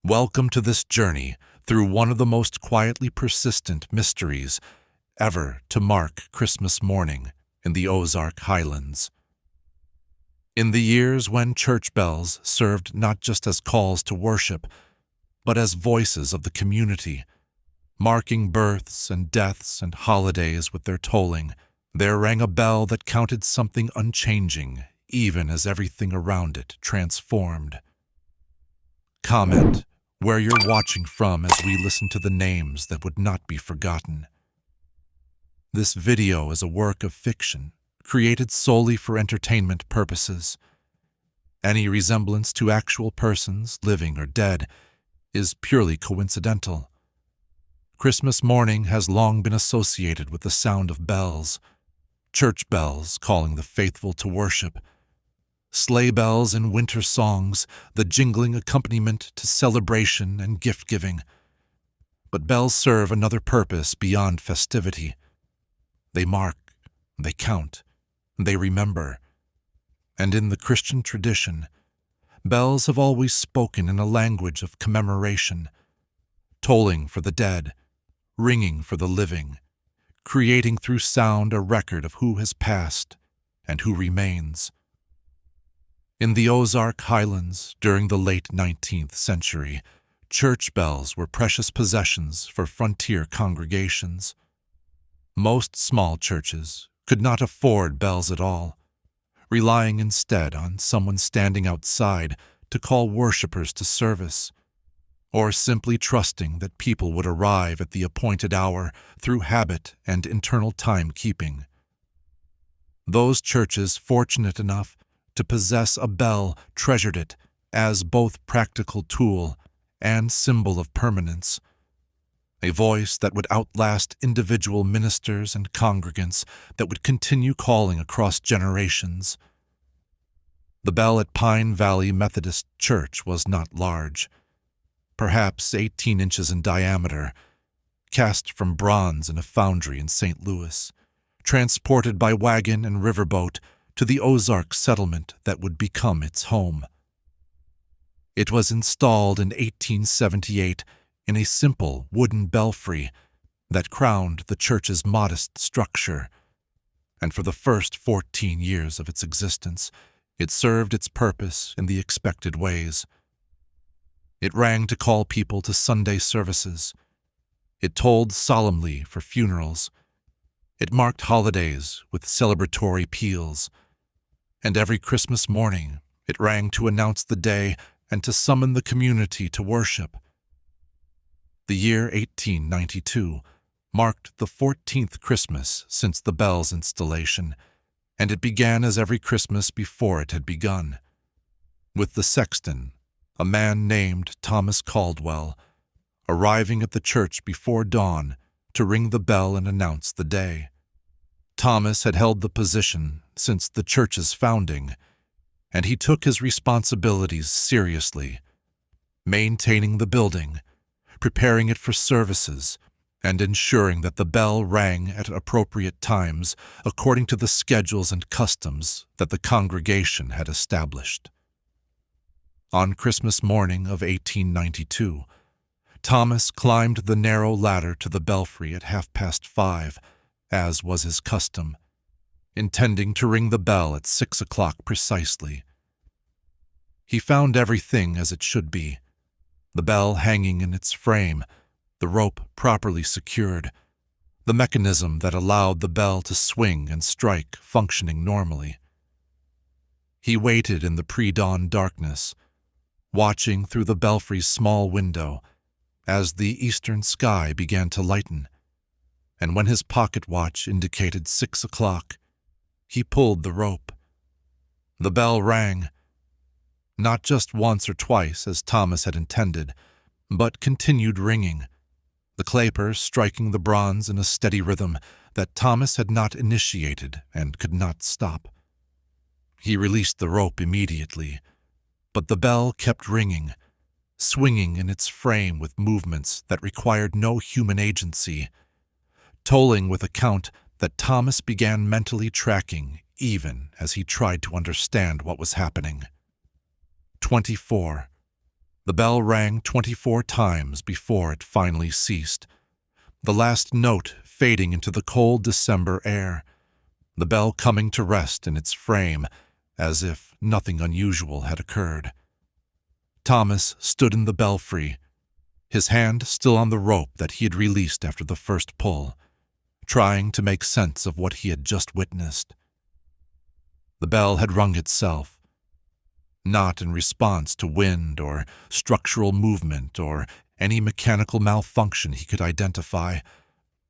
Welcome to this journey through one of the most quietly persistent mysteries ever to mark Christmas morning in the Ozark Highlands. In the years when church bells served not just as calls to worship, but as voices of the community, marking births and deaths and holidays with their tolling, there rang a bell that counted something unchanging, even as everything around it transformed. Comment where you're watching from as we listen to the names that would not be forgotten. This video is a work of fiction, created solely for entertainment purposes. Any resemblance to actual persons, living or dead, is purely coincidental. Christmas morning has long been associated with the sound of bells, church bells calling the faithful to worship, sleigh bells in winter songs, the jingling accompaniment to celebration and gift-giving. But bells serve another purpose beyond festivity. They mark, they count, they remember. And in the Christian tradition, bells have always spoken in a language of commemoration, tolling for the dead, ringing for the living, creating through sound a record of who has passed and who remains. In the Ozark Highlands, during the late 19th century, church bells were precious possessions for frontier congregations. Most small churches could not afford bells at all, relying instead on someone standing outside to call worshipers to service, or simply trusting that people would arrive at the appointed hour through habit and internal timekeeping. Those churches fortunate enough to possess a bell treasured it as both practical tool and symbol of permanence, a voice that would outlast individual ministers and congregants, that would continue calling across generations. The bell at Pine Valley Methodist Church was not large, perhaps 18 inches in diameter, cast from bronze in a foundry in St. Louis, transported by wagon and riverboat to the Ozark settlement that would become its home. It was installed in 1878 in a simple wooden belfry that crowned the church's modest structure, and for the first 14 years of its existence, it served its purpose in the expected ways. It rang to call people to Sunday services. It tolled solemnly for funerals. It marked holidays with celebratory peals. And every Christmas morning, it rang to announce the day and to summon the community to worship. The year 1892 marked the 14th Christmas since the bell's installation, and it began as every Christmas before it had begun, with the sexton, a man named Thomas Caldwell, arriving at the church before dawn to ring the bell and announce the day. Thomas had held the position since the church's founding, and he took his responsibilities seriously, maintaining the building, preparing it for services, and ensuring that the bell rang at appropriate times according to the schedules and customs that the congregation had established. On Christmas morning of 1892, Thomas climbed the narrow ladder to the belfry at 5:30, as was his custom, intending to ring the bell at 6 o'clock precisely. He found everything as it should be, the bell hanging in its frame, the rope properly secured, the mechanism that allowed the bell to swing and strike functioning normally. He waited in the pre-dawn darkness, watching through the belfry's small window as the eastern sky began to lighten, and when his pocket watch indicated 6 o'clock, he pulled the rope. The bell rang, not just once or twice as Thomas had intended, but continued ringing, the clapper striking the bronze in a steady rhythm that Thomas had not initiated and could not stop. He released the rope immediately, but the bell kept ringing, swinging in its frame with movements that required no human agency, tolling with a count that Thomas began mentally tracking even as he tried to understand what was happening. 24, The bell rang 24 times before it finally ceased, the last note fading into the cold December air, the bell coming to rest in its frame as if nothing unusual had occurred. Thomas stood in the belfry, his hand still on the rope that he had released after the first pull, trying to make sense of what he had just witnessed. The bell had rung itself, not in response to wind or structural movement or any mechanical malfunction he could identify,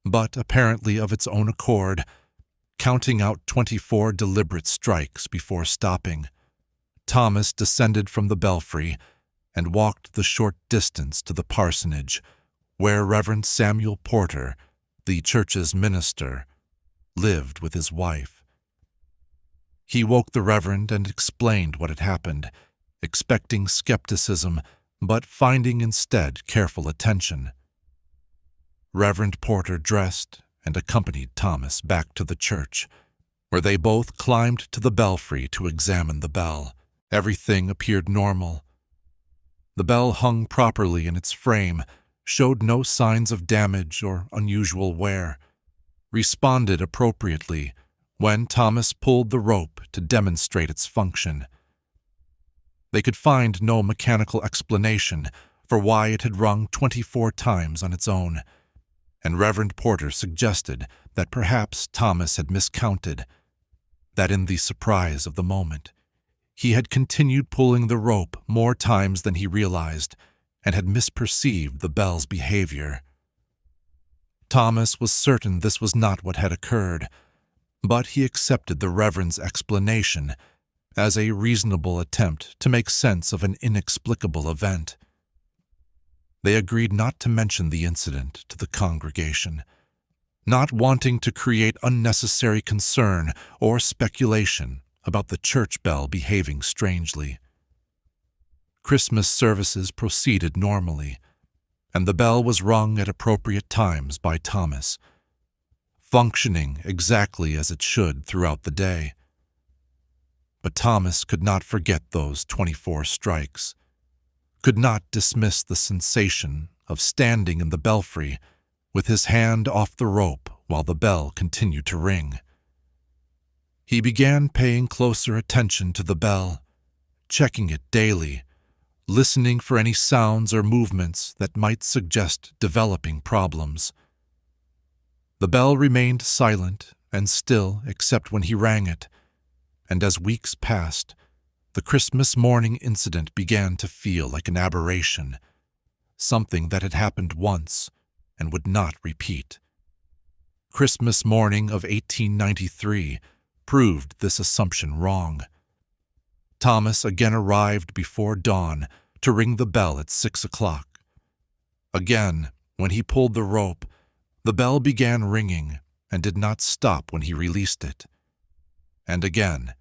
but apparently of its own accord, counting out 24 deliberate strikes before stopping. Thomas descended from the belfry and walked the short distance to the parsonage, where Reverend Samuel Porter, the church's minister, lived with his wife. He woke the Reverend and explained what had happened, expecting skepticism, but finding instead careful attention. Reverend Porter dressed and accompanied Thomas back to the church, where they both climbed to the belfry to examine the bell. Everything appeared normal. The bell hung properly in its frame, showed no signs of damage or unusual wear, responded appropriately when Thomas pulled the rope to demonstrate its function. They could find no mechanical explanation for why it had rung 24 times on its own, and Reverend Porter suggested that perhaps Thomas had miscounted, that in the surprise of the moment, he had continued pulling the rope more times than he realized and had misperceived the bell's behavior. Thomas was certain this was not what had occurred, but he accepted the Reverend's explanation as a reasonable attempt to make sense of an inexplicable event. They agreed not to mention the incident to the congregation, not wanting to create unnecessary concern or speculation about the church bell behaving strangely. Christmas services proceeded normally, and the bell was rung at appropriate times by Thomas, functioning exactly as it should throughout the day. But Thomas could not forget those 24 strikes, could not dismiss the sensation of standing in the belfry with his hand off the rope while the bell continued to ring. He began paying closer attention to the bell, checking it daily, listening for any sounds or movements that might suggest developing problems. The bell remained silent and still except when he rang it, and as weeks passed, the Christmas morning incident began to feel like an aberration, something that had happened once and would not repeat. Christmas morning of 1893 proved this assumption wrong. Thomas again arrived before dawn to ring the bell at 6 o'clock. Again, when he pulled the rope, the bell began ringing and did not stop when he released it. And again,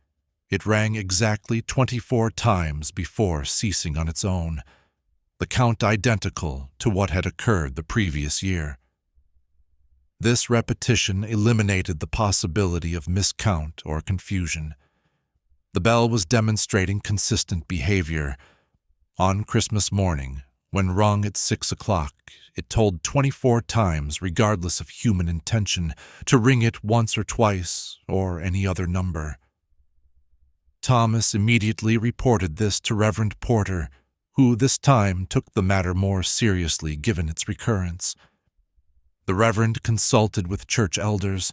it rang exactly 24 times before ceasing on its own, the count identical to what had occurred the previous year. This repetition eliminated the possibility of miscount or confusion. The bell was demonstrating consistent behavior. On Christmas morning, when rung at 6 o'clock, it told 24 times, regardless of human intention, to ring it once or twice, or any other number. Thomas immediately reported this to Reverend Porter, who this time took the matter more seriously given its recurrence. The Reverend consulted with church elders,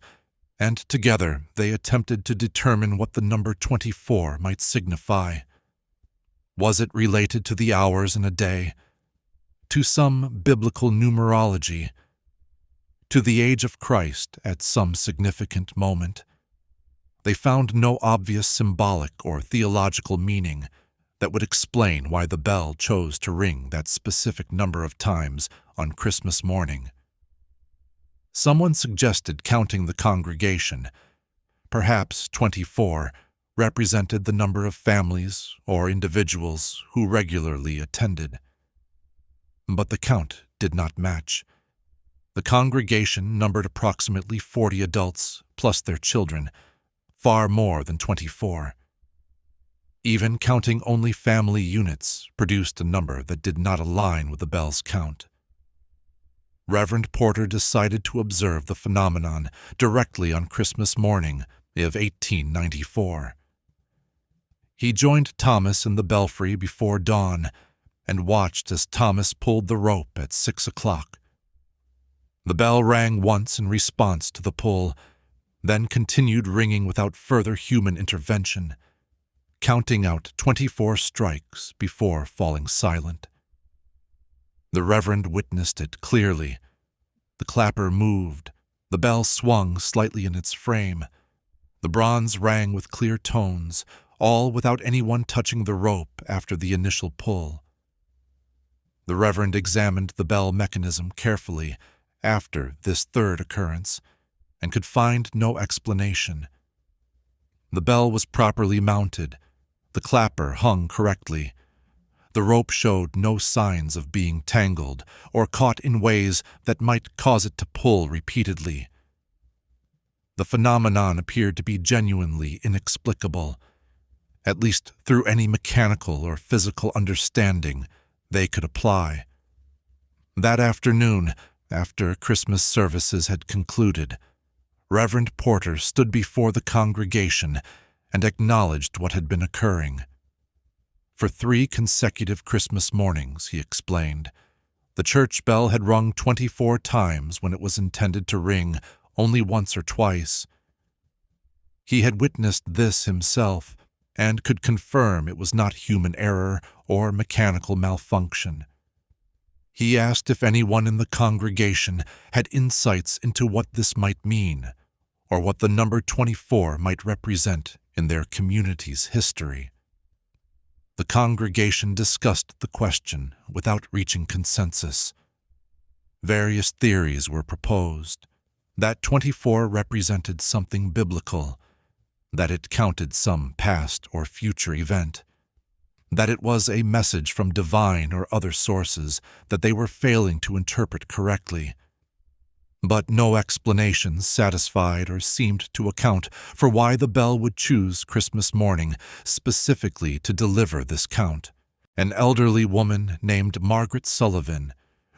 and together they attempted to determine what the number 24 might signify. Was it related to the hours in a day, to some biblical numerology, to the age of Christ at some significant moment? They found no obvious symbolic or theological meaning that would explain why the bell chose to ring that specific number of times on Christmas morning. Someone suggested counting the congregation. Perhaps 24 represented the number of families or individuals who regularly attended. But the count did not match. The congregation numbered approximately 40 adults plus their children, far more than 24. Even counting only family units produced a number that did not align with the bell's count. Reverend Porter decided to observe the phenomenon directly on Christmas morning of 1894. He joined Thomas in the belfry before dawn and watched as Thomas pulled the rope at 6 o'clock. The bell rang once in response to the pull, then continued ringing without further human intervention, counting out 24 strikes before falling silent. The Reverend witnessed it clearly. The clapper moved, the bell swung slightly in its frame, the bronze rang with clear tones, all without anyone touching the rope after the initial pull. The Reverend examined the bell mechanism carefully after this third occurrence and could find no explanation. The bell was properly mounted, the clapper hung correctly. The rope showed no signs of being tangled or caught in ways that might cause it to pull repeatedly. The phenomenon appeared to be genuinely inexplicable, at least through any mechanical or physical understanding they could apply. That afternoon, after Christmas services had concluded, Reverend Porter stood before the congregation and acknowledged what had been occurring. For 3 consecutive Christmas mornings, he explained, the church bell had rung 24 times when it was intended to ring only once or twice. He had witnessed this himself and could confirm it was not human error or mechanical malfunction. He asked if anyone in the congregation had insights into what this might mean, or what the number 24 might represent in their community's history. The congregation discussed the question without reaching consensus. Various theories were proposed: that 24 represented something biblical, that it counted some past or future event, that it was a message from divine or other sources that they were failing to interpret correctly. But no explanation satisfied or seemed to account for why the bell would choose Christmas morning specifically to deliver this count. An elderly woman named Margaret Sullivan,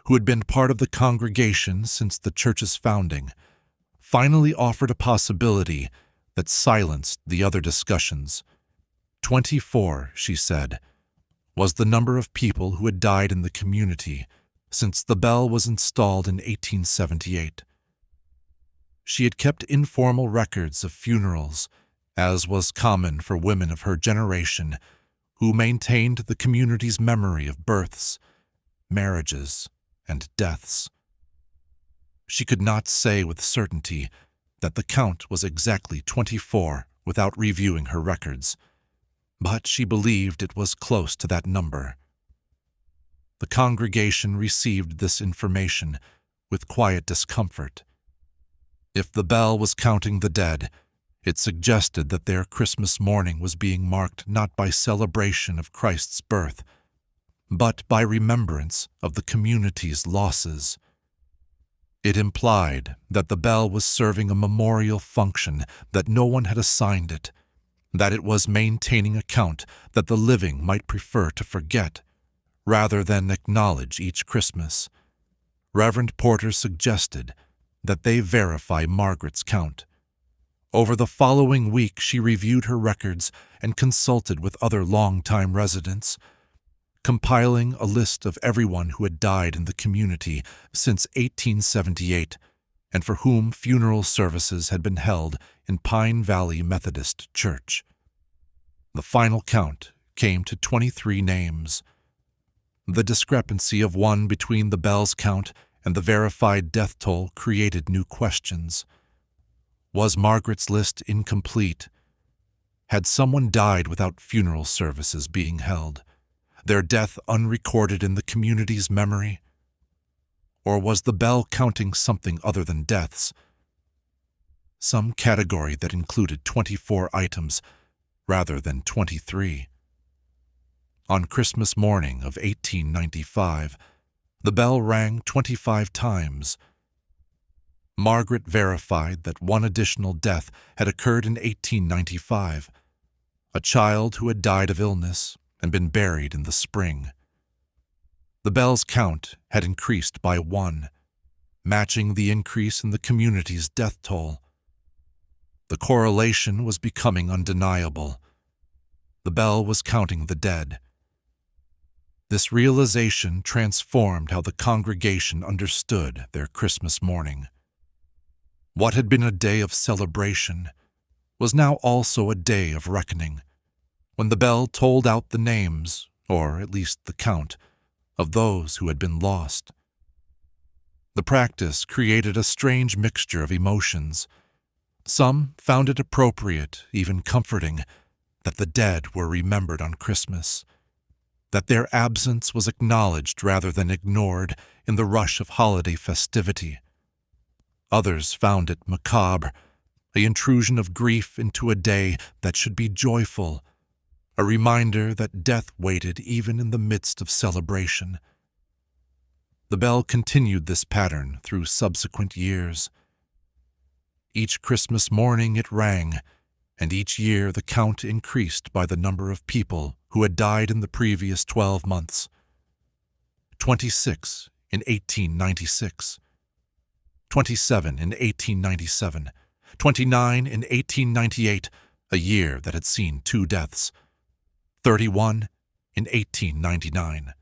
who had been part of the congregation since the church's founding, finally offered a possibility that silenced the other discussions. 24, she said, was the number of people who had died in the community since the bell was installed in 1878. She had kept informal records of funerals, as was common for women of her generation, who maintained the community's memory of births, marriages, and deaths. She could not say with certainty that the count was exactly 24 without reviewing her records, but she believed it was close to that number. The congregation received this information with quiet discomfort. If the bell was counting the dead, it suggested that their Christmas morning was being marked not by celebration of Christ's birth, but by remembrance of the community's losses. It implied that the bell was serving a memorial function that no one had assigned it, that it was maintaining a count that the living might prefer to forget, rather than acknowledge each Christmas. Reverend Porter suggested that they verify Margaret's count. Over the following week, she reviewed her records and consulted with other long-time residents, compiling a list of everyone who had died in the community since 1878 and for whom funeral services had been held in Pine Valley Methodist Church. The final count came to 23 names. The discrepancy of one between the bell's count and the verified death toll created new questions. Was Margaret's list incomplete? Had someone died without funeral services being held, their death unrecorded in the community's memory? Or was the bell counting something other than deaths? Some category that included 24 items rather than 23. On Christmas morning of 1895, the bell rang 25 times. Margaret verified that one additional death had occurred in 1895. a child who had died of illness and been buried in the spring. The bell's count had increased by 1, matching the increase in the community's death toll. The correlation was becoming undeniable. The bell was counting the dead. This realization transformed how the congregation understood their Christmas morning. What had been a day of celebration was now also a day of reckoning, when the bell tolled out the names, or at least the count, of those who had been lost. The practice created a strange mixture of emotions. Some found it appropriate, even comforting, that the dead were remembered on Christmas, that their absence was acknowledged rather than ignored in the rush of holiday festivity. Others found it macabre, an intrusion of grief into a day that should be joyful, a reminder that death waited even in the midst of celebration. The bell continued this pattern through subsequent years. Each Christmas morning it rang, and each year the count increased by the number of people who had died in the previous 12 months. 26 in 1896, 27 in 1897, 29 in 1898, a year that had seen 2 deaths, 31 in 1899.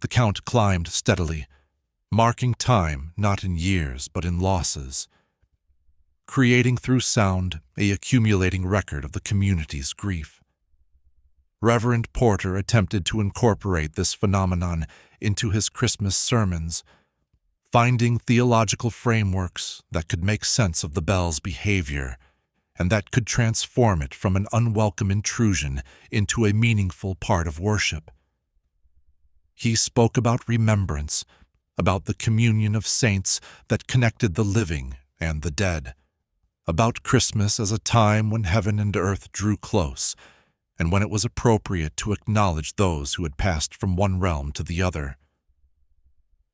The count climbed steadily, marking time not in years but in losses, creating through sound an accumulating record of the community's grief. Reverend Porter attempted to incorporate this phenomenon into his Christmas sermons, finding theological frameworks that could make sense of the bell's behavior and that could transform it from an unwelcome intrusion into a meaningful part of worship. He spoke about remembrance, about the communion of saints that connected the living and the dead, about Christmas as a time when heaven and earth drew close, and when it was appropriate to acknowledge those who had passed from one realm to the other.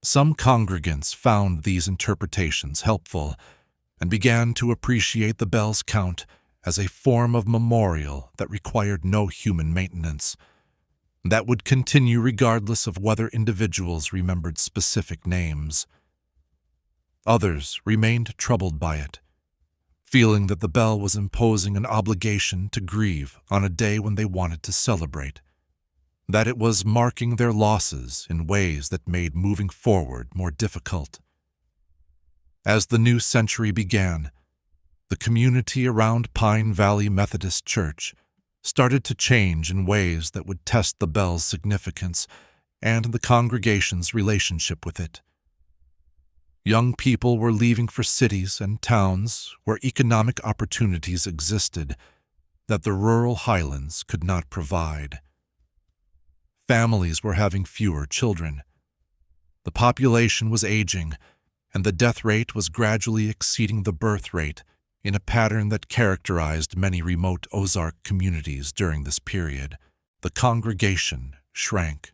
Some congregants found these interpretations helpful and began to appreciate the bell's count as a form of memorial that required no human maintenance, that would continue regardless of whether individuals remembered specific names. Others remained troubled by it, feeling that the bell was imposing an obligation to grieve on a day when they wanted to celebrate, that it was marking their losses in ways that made moving forward more difficult. As the new century began, the community around Pine Valley Methodist Church started to change in ways that would test the bell's significance and the congregation's relationship with it. Young people were leaving for cities and towns where economic opportunities existed that the rural Highlands could not provide. Families were having fewer children. The population was aging, and the death rate was gradually exceeding the birth rate in a pattern that characterized many remote Ozark communities during this period. The congregation shrank.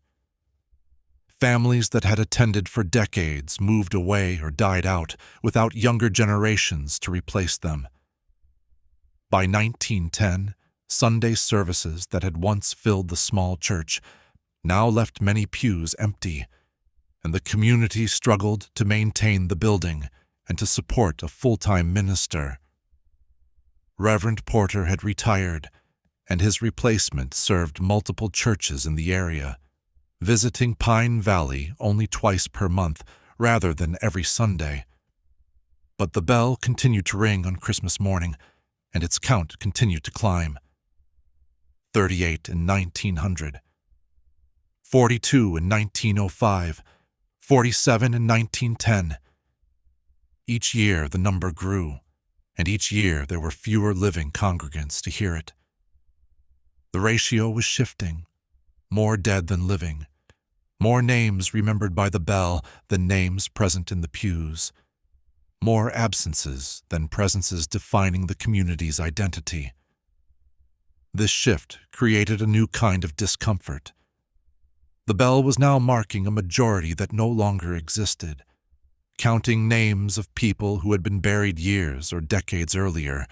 Families that had attended for decades moved away or died out without younger generations to replace them. By 1910, Sunday services that had once filled the small church now left many pews empty, and the community struggled to maintain the building and to support a full-time minister. Reverend Porter had retired, and his replacement served multiple churches in the area, visiting Pine Valley only twice per month rather than every Sunday. But the bell continued to ring on Christmas morning, and its count continued to climb. 38 in 1900, 42 in 1905, 47 in 1910. Each year the number grew, and each year there were fewer living congregants to hear it. The ratio was shifting, more dead than living, more names remembered by the bell than names present in the pews, more absences than presences defining the community's identity. This shift created a new kind of discomfort. The bell was now marking a majority that no longer existed, counting names of people who had been buried years or decades earlier,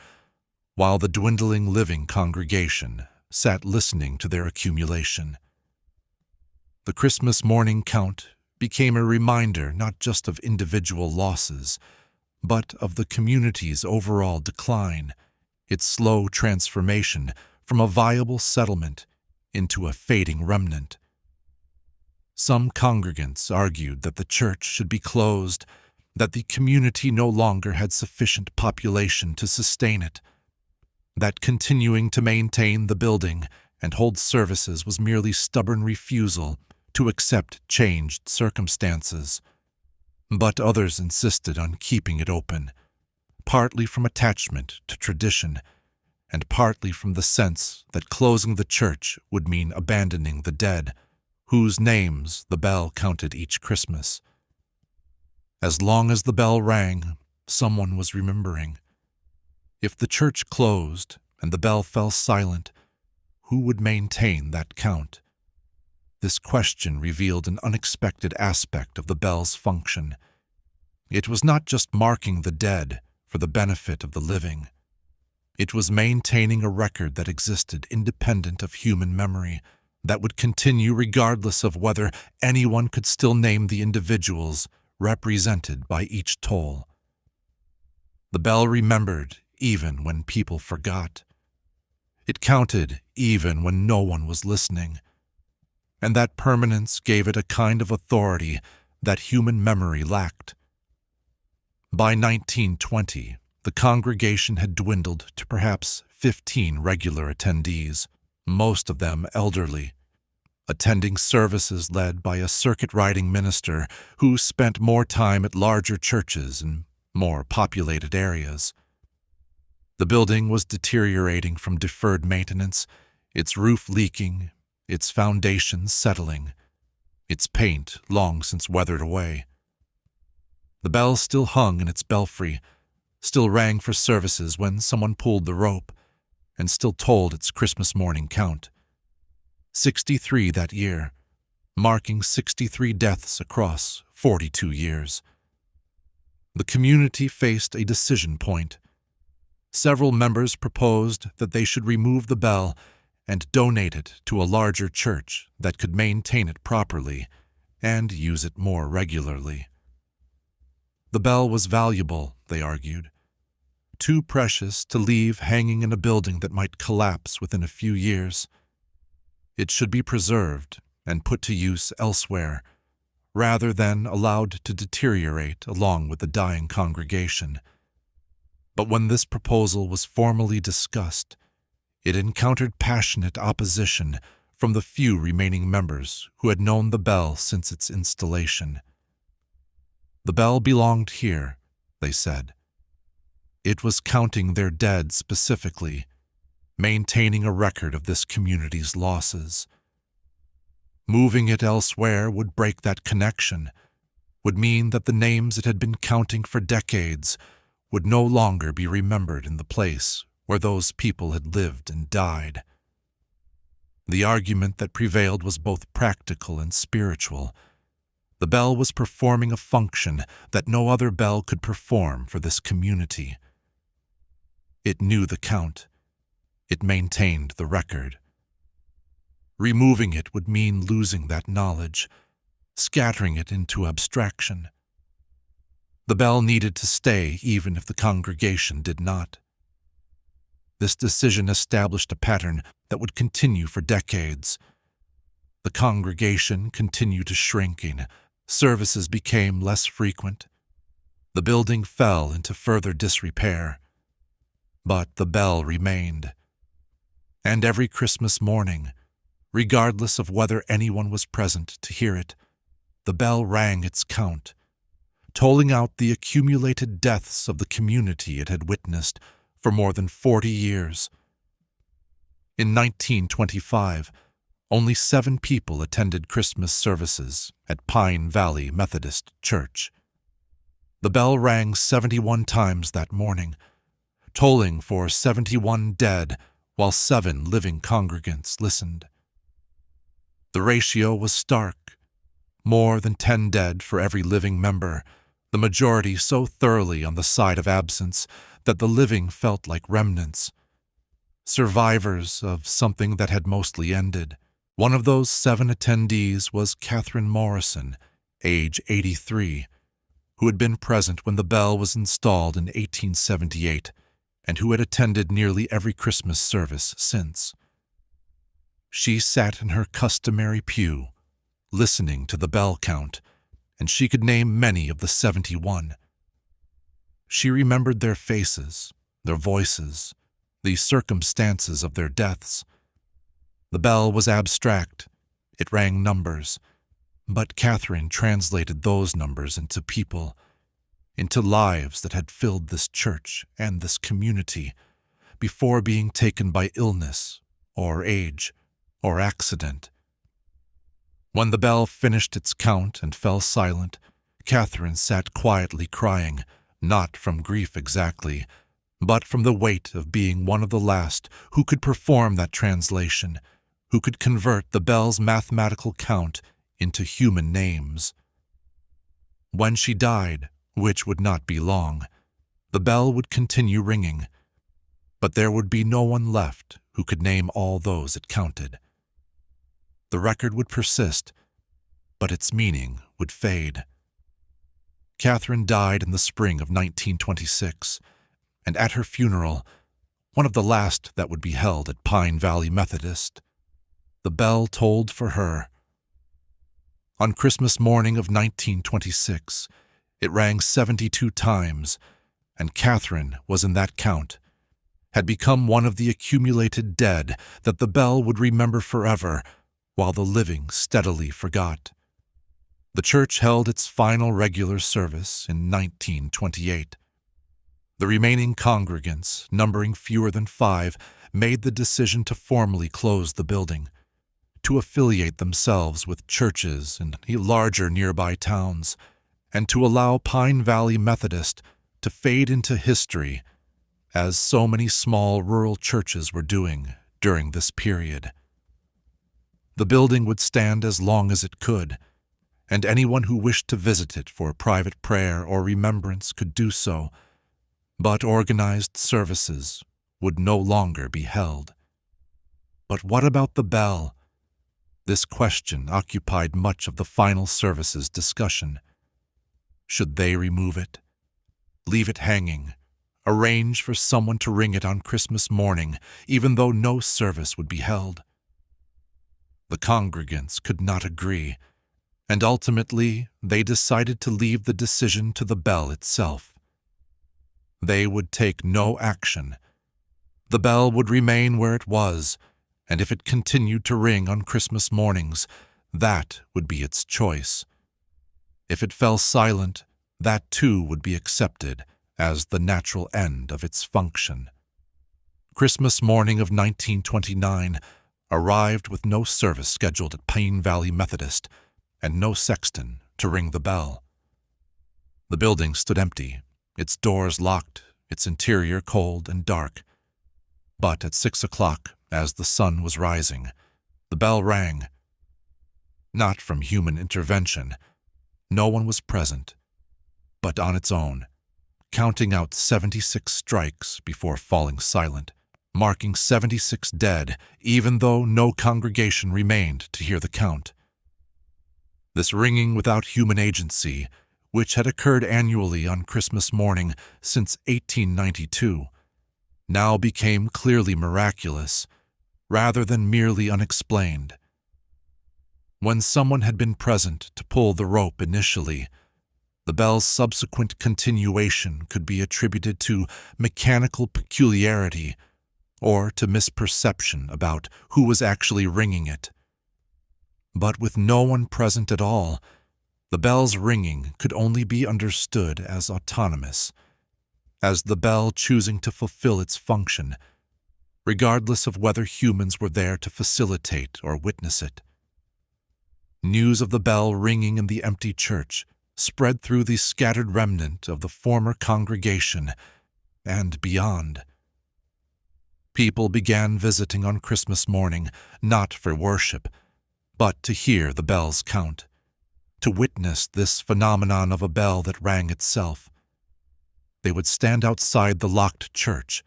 while the dwindling living congregation sat listening to their accumulation. The Christmas morning count became a reminder not just of individual losses, but of the community's overall decline, its slow transformation from a viable settlement into a fading remnant. Some congregants argued that the church should be closed, that the community no longer had sufficient population to sustain it, that continuing to maintain the building and hold services was merely stubborn refusal to accept changed circumstances. But others insisted on keeping it open, partly from attachment to tradition, and partly from the sense that closing the church would mean abandoning the dead, whose names the bell counted each Christmas. As long as the bell rang, someone was remembering. If the church closed and the bell fell silent, who would maintain that count? This question revealed an unexpected aspect of the bell's function. It was not just marking the dead for the benefit of the living. It was maintaining a record that existed independent of human memory, that would continue regardless of whether anyone could still name the individuals represented by each toll. The bell remembered even when people forgot. It counted even when no one was listening. And that permanence gave it a kind of authority that human memory lacked. By 1920, the congregation had dwindled to perhaps 15 regular attendees, most of them elderly, attending services led by a circuit-riding minister who spent more time at larger churches in more populated areas. The building was deteriorating from deferred maintenance, its roof leaking, its foundations settling, its paint long since weathered away. The bell still hung in its belfry, still rang for services when someone pulled the rope, and still tolled its Christmas morning count. 63 that year, marking 63 deaths across 42 years. The community faced a decision point. Several members proposed that they should remove the bell and donate it to a larger church that could maintain it properly and use it more regularly. The bell was valuable, they argued, too precious to leave hanging in a building that might collapse within a few years. It should be preserved and put to use elsewhere, rather than allowed to deteriorate along with the dying congregation. But when this proposal was formally discussed, it encountered passionate opposition from the few remaining members who had known the bell since its installation. The bell belonged here, they said. It was counting their dead specifically, maintaining a record of this community's losses. Moving it elsewhere would break that connection, would mean that the names it had been counting for decades would no longer be remembered in the place where those people had lived and died. The argument that prevailed was both practical and spiritual. The bell was performing a function that no other bell could perform for this community. It knew the count. It maintained the record. Removing it would mean losing that knowledge, scattering it into abstraction. The bell needed to stay even if the congregation did not. This decision established a pattern that would continue for decades. The congregation continued to shrinking, services became less frequent. The building fell into further disrepair. But the bell remained. And every Christmas morning, regardless of whether anyone was present to hear it, the bell rang its count, tolling out the accumulated deaths of the community it had witnessed for more than 40 years. In 1925, only 7 people attended Christmas services at Pine Valley Methodist Church. The bell rang 71 times that morning, tolling for 71 dead while 7 living congregants listened. The ratio was stark. More than 10 dead for every living member, the majority so thoroughly on the side of absence that the living felt like remnants, survivors of something that had mostly ended. One of those 7 attendees was Catherine Morrison, age 83, who had been present when the bell was installed in 1878 and who had attended nearly every Christmas service since. She sat in her customary pew, listening to the bell count, and she could name many of the 71. She remembered their faces, their voices, the circumstances of their deaths. The bell was abstract. It rang numbers, but Catherine translated those numbers into people, into lives that had filled this church and this community before being taken by illness or age or accident. When the bell finished its count and fell silent, Catherine sat quietly crying, not from grief exactly, but from the weight of being one of the last who could perform that translation, who could convert the bell's mathematical count into human names. When she died, which would not be long, the bell would continue ringing, but there would be no one left who could name all those it counted. The record would persist, but its meaning would fade. Catherine died in the spring of 1926, and at her funeral, one of the last that would be held at Pine Valley Methodist, the bell tolled for her. On Christmas morning of 1926, it rang 72 times, and Catherine was in that count, had become one of the accumulated dead that the bell would remember forever, while the living steadily forgot. The church held its final regular service in 1928. The remaining congregants, numbering fewer than 5, made the decision to formally close the building, to affiliate themselves with churches in larger nearby towns, and to allow Pine Valley Methodist to fade into history, as so many small rural churches were doing during this period. The building would stand as long as it could, and anyone who wished to visit it for private prayer or remembrance could do so, but organized services would no longer be held. But what about the bell? This question occupied much of the final service's discussion. Should they remove it? Leave it hanging? Arrange for someone to ring it on Christmas morning, even though no service would be held? The congregants could not agree, and ultimately they decided to leave the decision to the bell itself. They would take no action. The bell would remain where it was, and if it continued to ring on Christmas mornings, that would be its choice. If it fell silent, that too would be accepted as the natural end of its function. Christmas morning of 1929 arrived with no service scheduled at Pine Valley Methodist and no sexton to ring the bell. The building stood empty, its doors locked, its interior cold and dark. But at 6 o'clock, as the sun was rising, the bell rang. Not from human intervention. No one was present, but on its own, counting out 76 strikes before falling silent, marking 76 dead, even though no congregation remained to hear the count. This ringing without human agency, which had occurred annually on Christmas morning since 1892, now became clearly miraculous, rather than merely unexplained. When someone had been present to pull the rope initially, the bell's subsequent continuation could be attributed to mechanical peculiarity or to misperception about who was actually ringing it. But with no one present at all, the bell's ringing could only be understood as autonomous, as the bell choosing to fulfill its function, regardless of whether humans were there to facilitate or witness it. News of the bell ringing in the empty church spread through the scattered remnant of the former congregation and beyond. People began visiting on Christmas morning, not for worship, but to hear the bells count, to witness this phenomenon of a bell that rang itself. They would stand outside the locked church,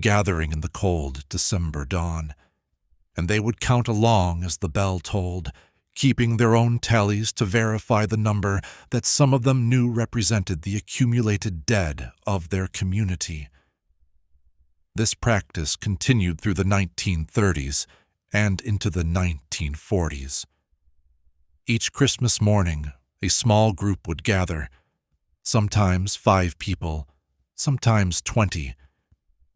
gathering in the cold December dawn, and they would count along as the bell tolled, keeping their own tallies to verify the number that some of them knew represented the accumulated dead of their community. This practice continued through the 1930s and into the 1940s. Each Christmas morning, a small group would gather, sometimes 5 people, sometimes 20,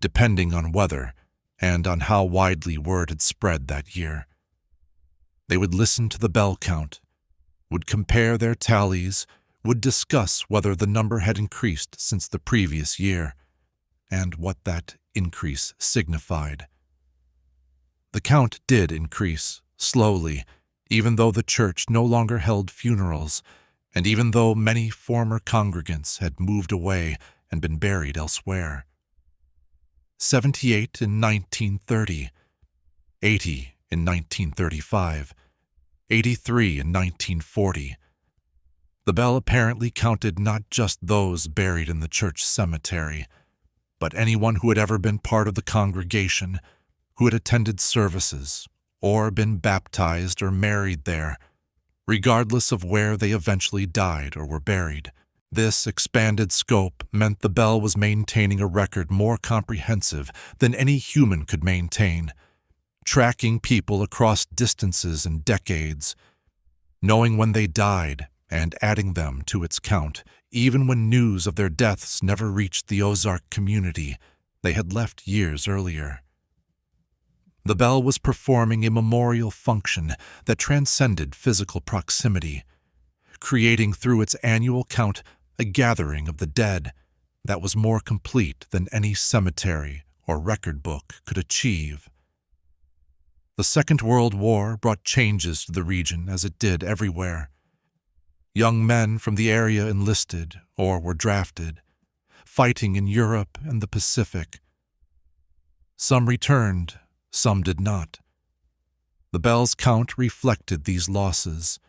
depending on weather and on how widely word had spread that year. They would listen to the bell count, would compare their tallies, would discuss whether the number had increased since the previous year, and what that increase signified. The count did increase, slowly, even though the church no longer held funerals, and even though many former congregants had moved away and been buried elsewhere. 78 in 1930, 80 in 1935, 83 in 1940. The bell apparently counted not just those buried in the church cemetery, but anyone who had ever been part of the congregation, who had attended services, or been baptized or married there, regardless of where they eventually died or were buried. This expanded scope meant the bell was maintaining a record more comprehensive than any human could maintain, tracking people across distances and decades, knowing when they died and adding them to its count, even when news of their deaths never reached the Ozark community they had left years earlier. The bell was performing a memorial function that transcended physical proximity, creating through its annual count a gathering of the dead that was more complete than any cemetery or record book could achieve. The Second World War brought changes to the region as it did everywhere. Young men from the area enlisted or were drafted, fighting in Europe and the Pacific. Some returned, some did not. The bell's count reflected these losses.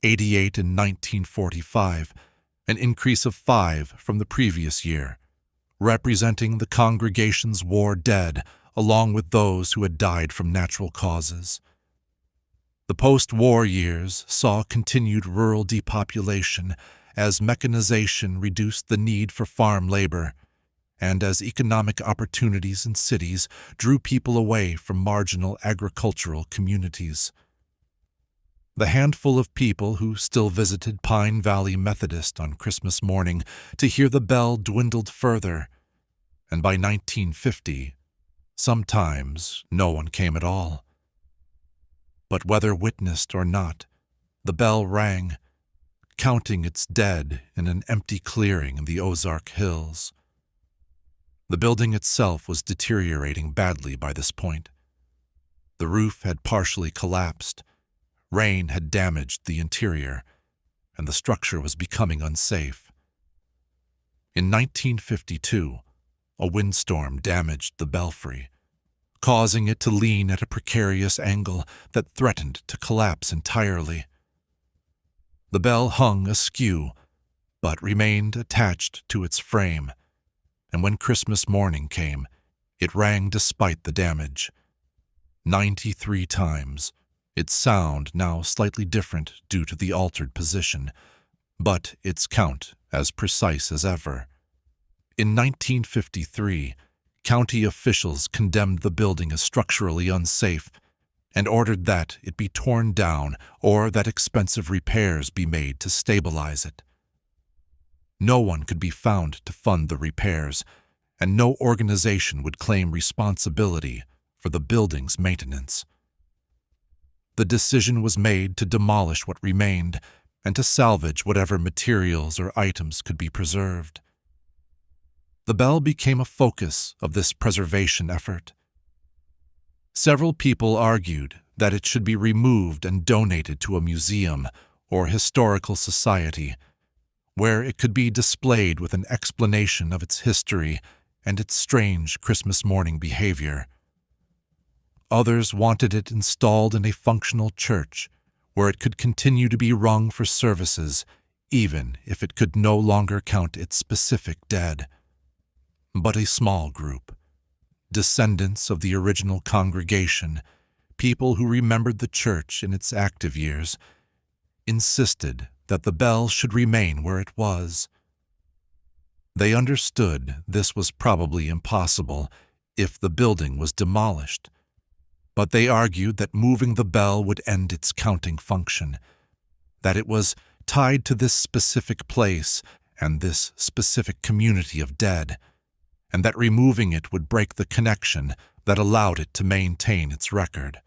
88 in 1945, an increase of 5 from the previous year, representing the congregation's war dead along with those who had died from natural causes. The post-war years saw continued rural depopulation as mechanization reduced the need for farm labor, and as economic opportunities in cities drew people away from marginal agricultural communities. The handful of people who still visited Pine Valley Methodist on Christmas morning to hear the bell dwindled further, and by 1950, sometimes no one came at all. But whether witnessed or not, the bell rang, counting its dead in an empty clearing in the Ozark Hills. The building itself was deteriorating badly by this point. The roof had partially collapsed, rain had damaged the interior, and the structure was becoming unsafe. In 1952, a windstorm damaged the belfry, causing it to lean at a precarious angle that threatened to collapse entirely. The bell hung askew, but remained attached to its frame, and when Christmas morning came, it rang despite the damage. 93 times, its sound now slightly different due to the altered position, but its count as precise as ever. In 1953, county officials condemned the building as structurally unsafe and ordered that it be torn down or that expensive repairs be made to stabilize it. No one could be found to fund the repairs, and no organization would claim responsibility for the building's maintenance. The decision was made to demolish what remained and to salvage whatever materials or items could be preserved. The bell became a focus of this preservation effort. Several people argued that it should be removed and donated to a museum or historical society, where it could be displayed with an explanation of its history and its strange Christmas morning behavior. Others wanted it installed in a functional church, where it could continue to be rung for services, even if it could no longer count its specific dead. But a small group, descendants of the original congregation, people who remembered the church in its active years, insisted that the bell should remain where it was. They understood this was probably impossible if the building was demolished, but they argued that moving the bell would end its counting function, that it was tied to this specific place and this specific community of dead, and that removing it would break the connection that allowed it to maintain its record.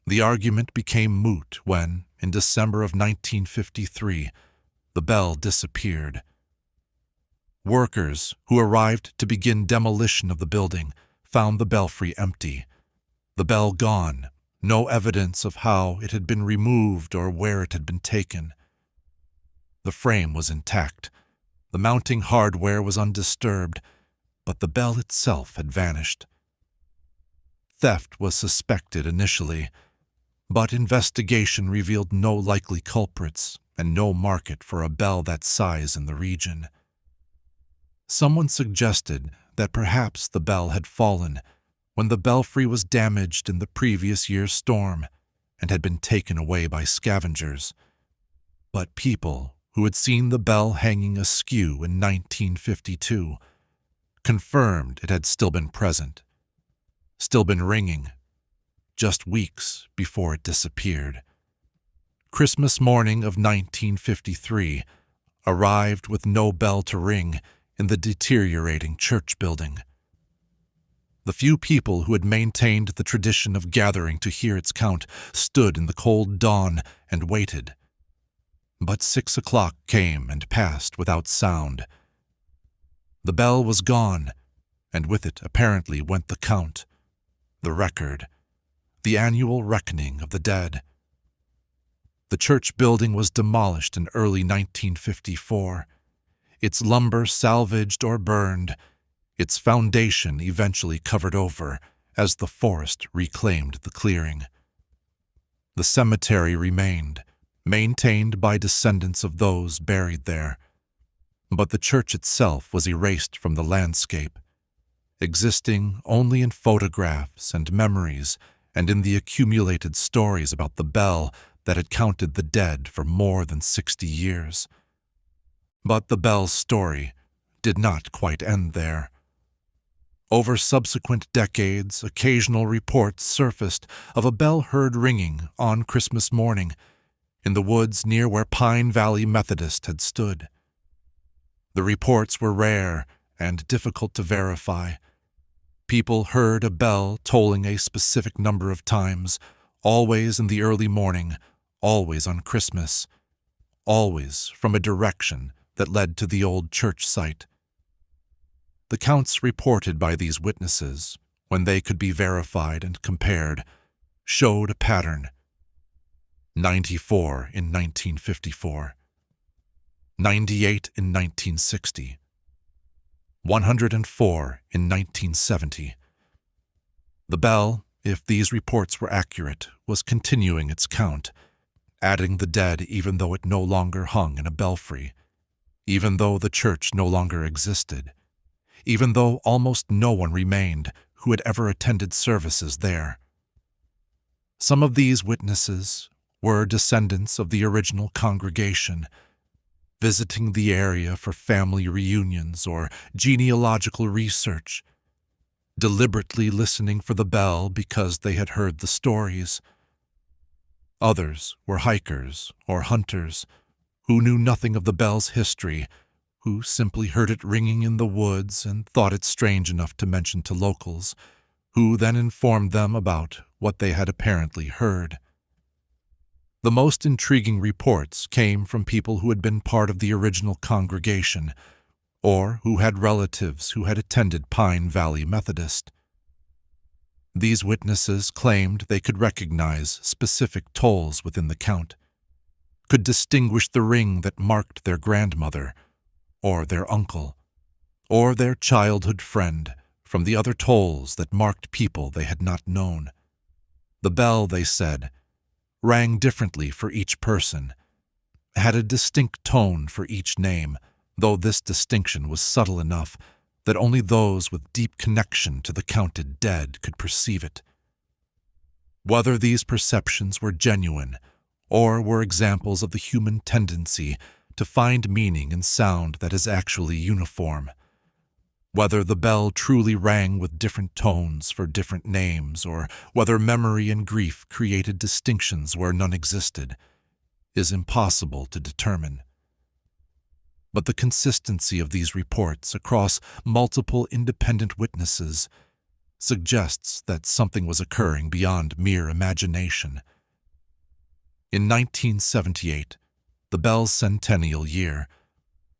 The argument became moot when, in December of 1953, the bell disappeared. Workers who arrived to begin demolition of the building found the belfry empty, the bell gone, no evidence of how it had been removed or where it had been taken. The frame was intact, the mounting hardware was undisturbed, but the bell itself had vanished. Theft was suspected initially, but investigation revealed no likely culprits and no market for a bell that size in the region. Someone suggested that perhaps the bell had fallen when the belfry was damaged in the previous year's storm and had been taken away by scavengers. But people who had seen the bell hanging askew in 1952 confirmed it had still been present, still been ringing, just weeks before it disappeared. Christmas morning of 1953 arrived with no bell to ring in the deteriorating church building. The few people who had maintained the tradition of gathering to hear its count stood in the cold dawn and waited. But 6 o'clock came and passed without sound. The bell was gone, and with it apparently went the count, the record, the annual reckoning of the dead. The church building was demolished in early 1954, its lumber salvaged or burned, its foundation eventually covered over as the forest reclaimed the clearing. The cemetery remained, maintained by descendants of those buried there, but the church itself was erased from the landscape, existing only in photographs and memories and in the accumulated stories about the bell that had counted the dead for more than 60 years. But the bell's story did not quite end there. Over subsequent decades, occasional reports surfaced of a bell heard ringing on Christmas morning in the woods near where Pine Valley Methodist had stood. The reports were rare and difficult to verify. People heard a bell tolling a specific number of times, always in the early morning, always on Christmas, always from a direction that led to the old church site. The counts reported by these witnesses, when they could be verified and compared, showed a pattern. 94 in 1954, 98 in 1960, 104 in 1970. The bell, if these reports were accurate, was continuing its count, adding the dead even though it no longer hung in a belfry, even though the church no longer existed, even though almost no one remained who had ever attended services there. Some of these witnesses were descendants of the original congregation, visiting the area for family reunions or genealogical research, deliberately listening for the bell because they had heard the stories. Others were hikers or hunters who knew nothing of the bell's history, who simply heard it ringing in the woods and thought it strange enough to mention to locals, who then informed them about what they had apparently heard. The most intriguing reports came from people who had been part of the original congregation, or who had relatives who had attended Pine Valley Methodist. These witnesses claimed they could recognize specific tolls within the count, could distinguish the ring that marked their grandmother, or their uncle, or their childhood friend from the other tolls that marked people they had not known. The bell, they said, rang differently for each person, had a distinct tone for each name, though this distinction was subtle enough that only those with deep connection to the counted dead could perceive it. Whether these perceptions were genuine or were examples of the human tendency to find meaning in sound that is actually uniform, whether the bell truly rang with different tones for different names, or whether memory and grief created distinctions where none existed, is impossible to determine. But the consistency of these reports across multiple independent witnesses suggests that something was occurring beyond mere imagination. In 1978, the bell's centennial year,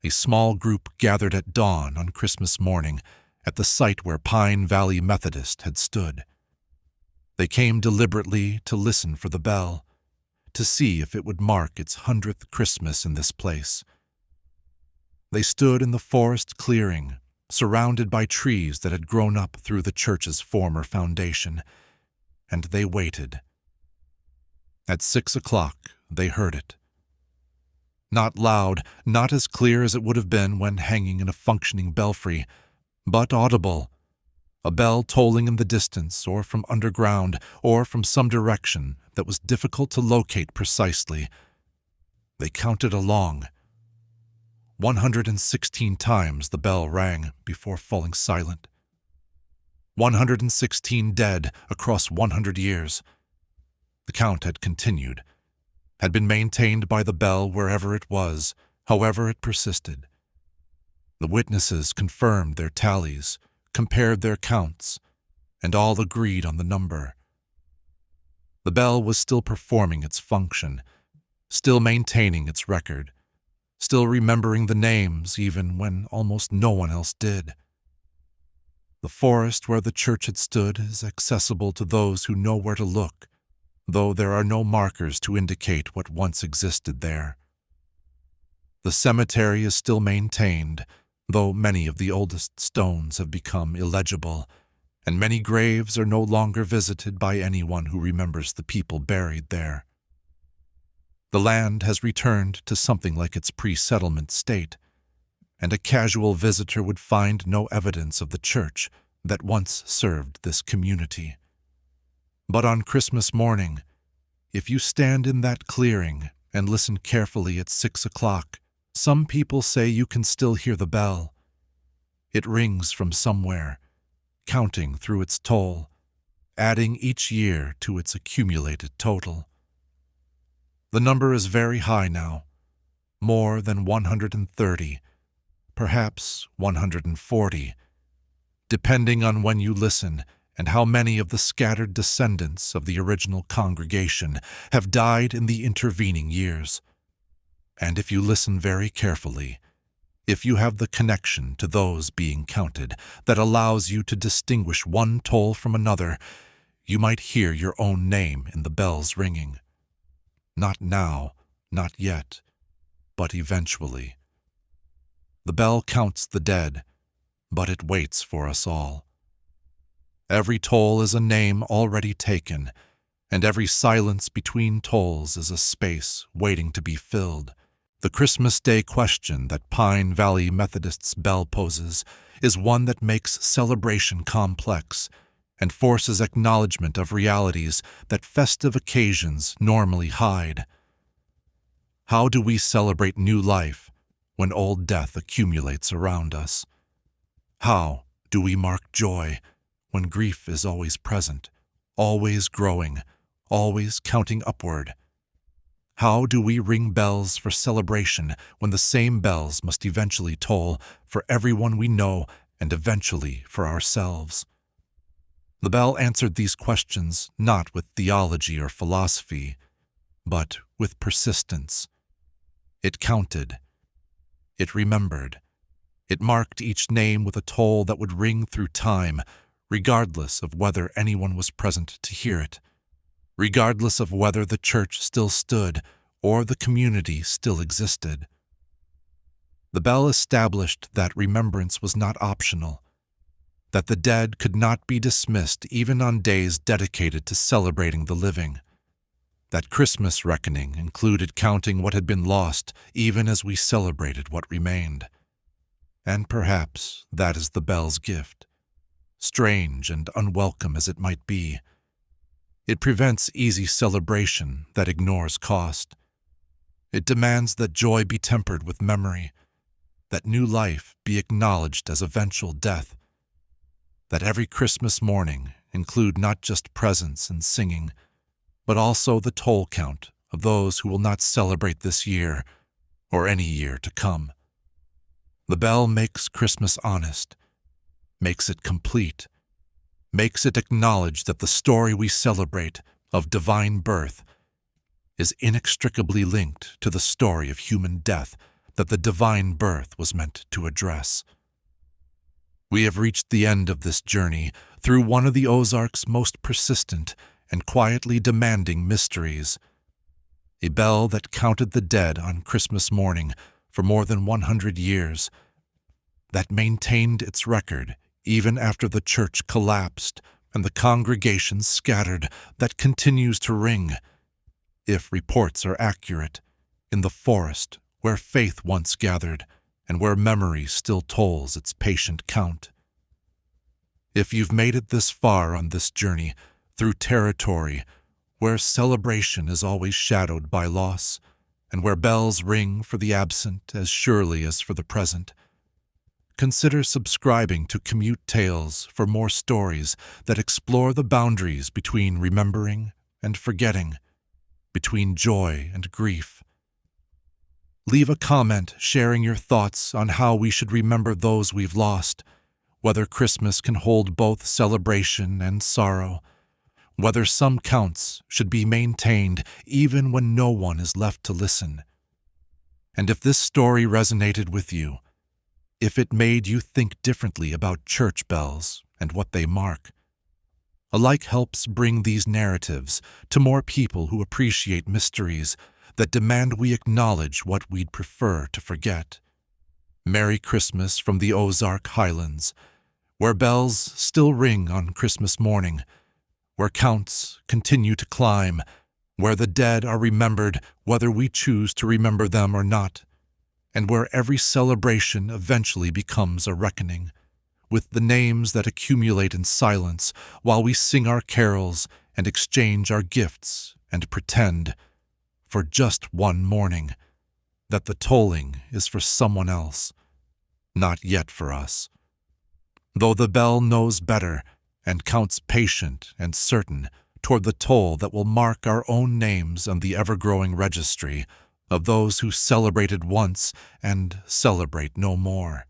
a small group gathered at dawn on Christmas morning at the site where Pine Valley Methodist had stood. They came deliberately to listen for the bell, to see if it would mark its 100th Christmas in this place. They stood in the forest clearing, surrounded by trees that had grown up through the church's former foundation, and they waited. At 6 o'clock, they heard it. Not loud, not as clear as it would have been when hanging in a functioning belfry, but audible, a bell tolling in the distance or from underground or from some direction that was difficult to locate precisely. They counted along. 116 times the bell rang before falling silent. 116 dead across 100 years. The count had continued, had been maintained by the bell wherever it was, however it persisted. The witnesses confirmed their tallies, compared their counts, and all agreed on the number. The bell was still performing its function, still maintaining its record, still remembering the names even when almost no one else did. The forest where the church had stood is accessible to those who know where to look, though there are no markers to indicate what once existed there. The cemetery is still maintained, though many of the oldest stones have become illegible, and many graves are no longer visited by anyone who remembers the people buried there. The land has returned to something like its pre-settlement state, and a casual visitor would find no evidence of the church that once served this community. But on Christmas morning, if you stand in that clearing and listen carefully at 6 o'clock, some people say you can still hear the bell. It rings from somewhere, counting through its toll, adding each year to its accumulated total. The number is very high now, more than 130, perhaps 140, depending on when you listen and how many of the scattered descendants of the original congregation have died in the intervening years. And if you listen very carefully, if you have the connection to those being counted that allows you to distinguish one toll from another, you might hear your own name in the bells ringing. Not now, not yet, but eventually. The bell counts the dead, but it waits for us all. Every toll is a name already taken, and every silence between tolls is a space waiting to be filled. The Christmas Day question that Pine Valley Methodist's bell poses is one that makes celebration complex and forces acknowledgement of realities that festive occasions normally hide. How do we celebrate new life when old death accumulates around us? How do we mark joy when grief is always present, always growing, always counting upward? How do we ring bells for celebration when the same bells must eventually toll for everyone we know and eventually for ourselves? The bell answered these questions not with theology or philosophy, but with persistence. It counted. It remembered. It marked each name with a toll that would ring through time, regardless of whether anyone was present to hear it, regardless of whether the church still stood or the community still existed. The bell established that remembrance was not optional, that the dead could not be dismissed even on days dedicated to celebrating the living, that Christmas reckoning included counting what had been lost even as we celebrated what remained, And perhaps that is the bell's gift. Strange and unwelcome as it might be, it prevents easy celebration that ignores cost. It demands that joy be tempered with memory, that new life be acknowledged as eventual death, that every Christmas morning include not just presents and singing, but also the toll count of those who will not celebrate this year or any year to come. The bell makes Christmas honest, makes it complete, makes it acknowledge that the story we celebrate of divine birth is inextricably linked to the story of human death that the divine birth was meant to address. We have reached the end of this journey through one of the Ozark's most persistent and quietly demanding mysteries, a bell that counted the dead on Christmas morning for more than 100 years, that maintained its record even after the church collapsed and the congregations scattered, that continues to ring, if reports are accurate, in the forest where faith once gathered and where memory still tolls its patient count. If you've made it this far on this journey through territory where celebration is always shadowed by loss, and where bells ring for the absent as surely as for the present, consider subscribing to Commutales for more stories that explore the boundaries between remembering and forgetting, between joy and grief. Leave a comment sharing your thoughts on how we should remember those we've lost, whether Christmas can hold both celebration and sorrow, whether some counts should be maintained even when no one is left to listen. And if this story resonated with you, if it made you think differently about church bells and what they mark, a like helps bring these narratives to more people who appreciate mysteries that demand we acknowledge what we'd prefer to forget. Merry Christmas from the Ozark Highlands, where bells still ring on Christmas morning, where counts continue to climb, where the dead are remembered whether we choose to remember them or not, and where every celebration eventually becomes a reckoning, with the names that accumulate in silence while we sing our carols and exchange our gifts and pretend, for just one morning, that the tolling is for someone else, not yet for us. Though the bell knows better and counts patient and certain toward the toll that will mark our own names on the ever-growing registry of those who celebrated once and celebrate no more.